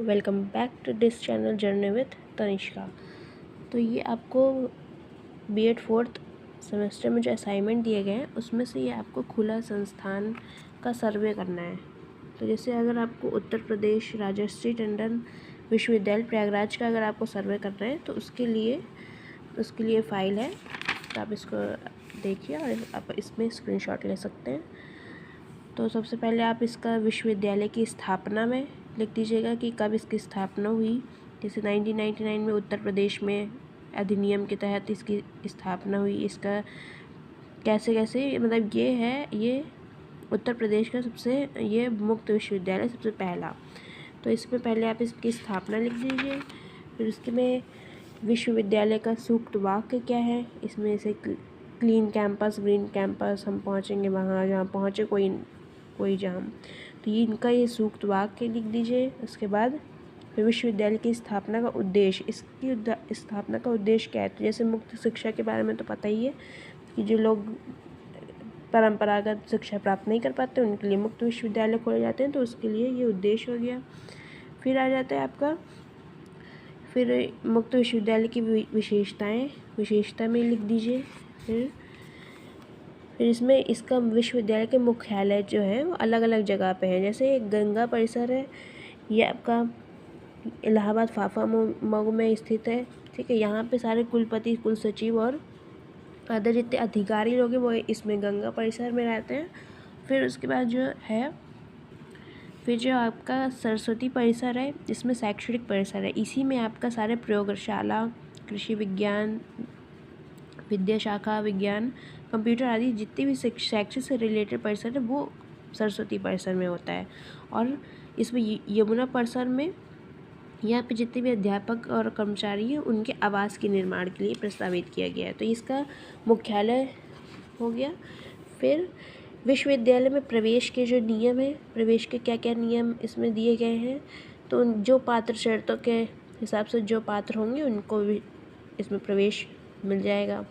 Welcome back to this channel journey with Tanishka. तो ये आपको बीएड 4th सेमेस्टर में जो असाइनमेंट दिए गए हैं उसमें से ये आपको खुला संस्थान का सर्वे करना है। तो जैसे अगर आपको उत्तर प्रदेश राजर्षि टंडन विश्वविद्यालय प्रयागराज का अगर आपको सर्वे करना है तो उसके लिए फ़ाइल है, तो आप इसको देखिए और आप इसमें स्क्रीनशॉट ले सकते हैं। तो सबसे पहले आप इसका विश्वविद्यालय की स्थापना में लिख दीजिएगा कि कब इसकी स्थापना हुई। जैसे 1999 में उत्तर प्रदेश में अधिनियम के तहत इसकी स्थापना हुई। इसका कैसे मतलब ये उत्तर प्रदेश का ये मुक्त विश्वविद्यालय सबसे पहला। तो इसमें पहले आप इसकी स्थापना लिख दीजिए। फिर उसके में विश्वविद्यालय का सूक्त वाक्य क्या है, इसमें से क्लीन कैंपस, ग्रीन कैंपस, हम पहुँचेंगे वहाँ जहाँ पहुँचे कोई जहाँ। तो ये इनका ये सूक्त वाक्य लिख दीजिए। उसके बाद फिर विश्वविद्यालय की स्थापना का उद्देश्य, इसकी स्थापना का उद्देश्य क्या है। तो जैसे मुक्त शिक्षा के बारे में तो पता ही है कि जो लोग परंपरागत शिक्षा प्राप्त नहीं कर पाते उनके लिए मुक्त विश्वविद्यालय खोले जाते हैं, तो उसके लिए ये उद्देश्य हो गया। फिर आ जाता है आपका फिर मुक्त विश्वविद्यालय की विशेषता में लिख दीजिए। फिर इसमें इसका विश्वविद्यालय के मुख्यालय जो है वो अलग अलग जगह पे है। जैसे गंगा परिसर है, ये आपका इलाहाबाद फाफा मऊ में स्थित है। ठीक है, यहाँ पे सारे कुलपति, कुल सचिव और अदर जितने अधिकारी लोग हैं वो इसमें गंगा परिसर में रहते हैं। फिर उसके बाद जो आपका सरस्वती परिसर है, इसमें शैक्षणिक परिसर है। इसी में आपका सारे प्रयोगशाला, कृषि विज्ञान, विद्या शाखा विज्ञान, कंप्यूटर आदि जितने भी शैक्षिक से रिलेटेड परिसर है वो सरस्वती परिसर में होता है। और इसमें यमुना परिसर में यहाँ पे जितने भी अध्यापक और कर्मचारी हैं उनके आवास के निर्माण के लिए प्रस्तावित किया गया है। तो इसका मुख्यालय हो गया। फिर विश्वविद्यालय में प्रवेश के जो नियम है, प्रवेश के क्या क्या नियम इसमें दिए गए हैं। तो जो पात्र शर्तों के हिसाब से जो पात्र होंगे उनको भी इसमें प्रवेश मिल जाएगा।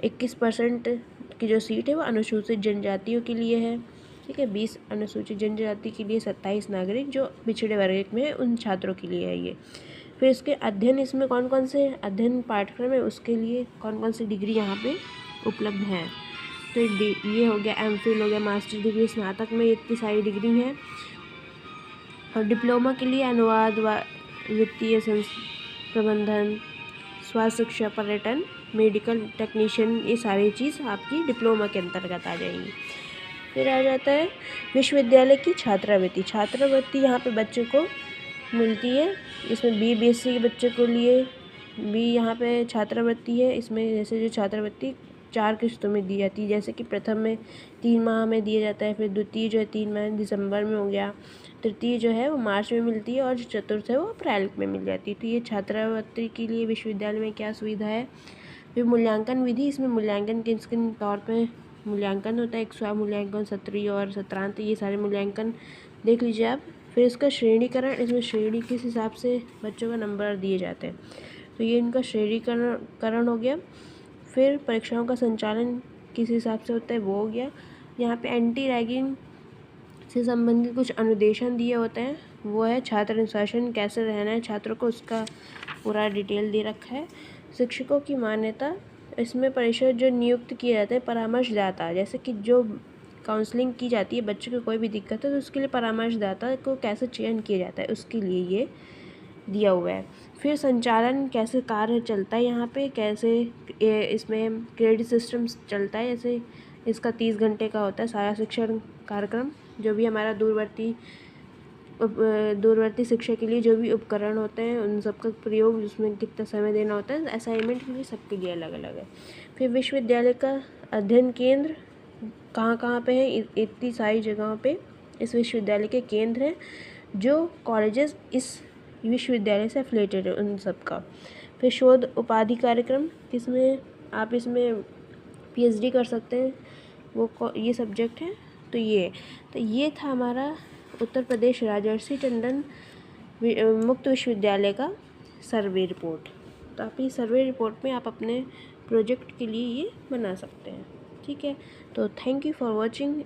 21% की जो सीट है वो अनुसूचित जनजातियों के लिए है। ठीक है, 20 अनुसूचित जनजाति के लिए, 27 नागरिक जो पिछड़े वर्ग में है उन छात्रों के लिए है ये। फिर इसके अध्ययन, इसमें कौन कौन से अध्ययन पाठ्यक्रम है उसके लिए कौन कौन सी डिग्री यहाँ पे उपलब्ध है। तो ये हो गया एमफिल हो गया, मास्टर डिग्री, स्नातक में इतनी सारी डिग्री हैं। और डिप्लोमा के लिए अनुवाद, वित्तीय प्रबंधन, स्वास्थ्य शिक्षा, पर्यटन, मेडिकल टेक्नीशियन, ये सारी चीज़ आपकी डिप्लोमा के अंतर्गत आ जाएंगी। फिर आ जाता है विश्वविद्यालय की छात्रवृत्ति यहाँ पे बच्चे को मिलती है। इसमें BSc के बच्चे को लिए भी यहाँ पे छात्रवृत्ति है। इसमें जैसे जो छात्रवृत्ति 4 किस्तों में दी जाती है। जैसे कि प्रथम में 3 माह में दिया जाता है, फिर द्वितीय जो है 3 माह दिसंबर में हो गया, तृतीय जो है वो मार्च में मिलती है और जो चतुर्थ है वो अप्रैल में मिल जाती है। तो ये छात्रवृत्ति के लिए विश्वविद्यालय में क्या सुविधा है। फिर मूल्यांकन विधि, इसमें मूल्यांकन किन तौर पे मूल्यांकन होता है, एक स्वमूल्यांकन, सत्रीय और सत्रांत, ये सारे मूल्यांकन देख लीजिए आप। फिर इसका श्रेणीकरण, इसमें श्रेणी किस हिसाब से बच्चों का नंबर दिए जाते हैं, तो ये इनका श्रेणीकरण हो गया। फिर परीक्षाओं का संचालन किस हिसाब से होता है वो हो गया। यहाँ पे एंटी रैगिंग से संबंधित कुछ अनुदेशन दिए होते हैं, वो है छात्र अनुशासन कैसे रहना है छात्रों को, उसका पूरा डिटेल दे रखा है। शिक्षकों की मान्यता, इसमें परिषद जो नियुक्त किए जाते हैं परामर्शदाता, जैसे कि जो काउंसलिंग की जाती है बच्चों को कोई भी दिक्कत है तो उसके लिए परामर्शदाता को कैसे चयन किया जाता है उसके लिए ये दिया हुआ है। फिर संचालन कैसे कार्य चलता है यहाँ पे, कैसे इसमें क्रेडिट सिस्टम चलता है। जैसे इसका 30 घंटे का होता है सारा शिक्षण कार्यक्रम, जो भी हमारा दूरवर्ती शिक्षा के लिए जो भी उपकरण होते हैं उन सबका प्रयोग, उसमें कितना समय देना होता है, असाइनमेंट के लिए सबके लिए अलग अलग है। फिर विश्वविद्यालय का अध्ययन केंद्र कहाँ पे है, इतनी सारी जगहों पे इस विश्वविद्यालय के केंद्र हैं जो कॉलेजेस इस विश्वविद्यालय से एफिलेटेड है उन सब का। फिर शोध उपाधि कार्यक्रम, किसमें आप इसमें PhD कर सकते हैं, वो ये सब्जेक्ट है। तो ये था हमारा उत्तर प्रदेश राजर्षि टंडन मुक्त विश्वविद्यालय का सर्वे रिपोर्ट। तो आप ये सर्वे रिपोर्ट में आप अपने प्रोजेक्ट के लिए ये बना सकते हैं। ठीक है, तो थैंक यू फॉर वॉचिंग।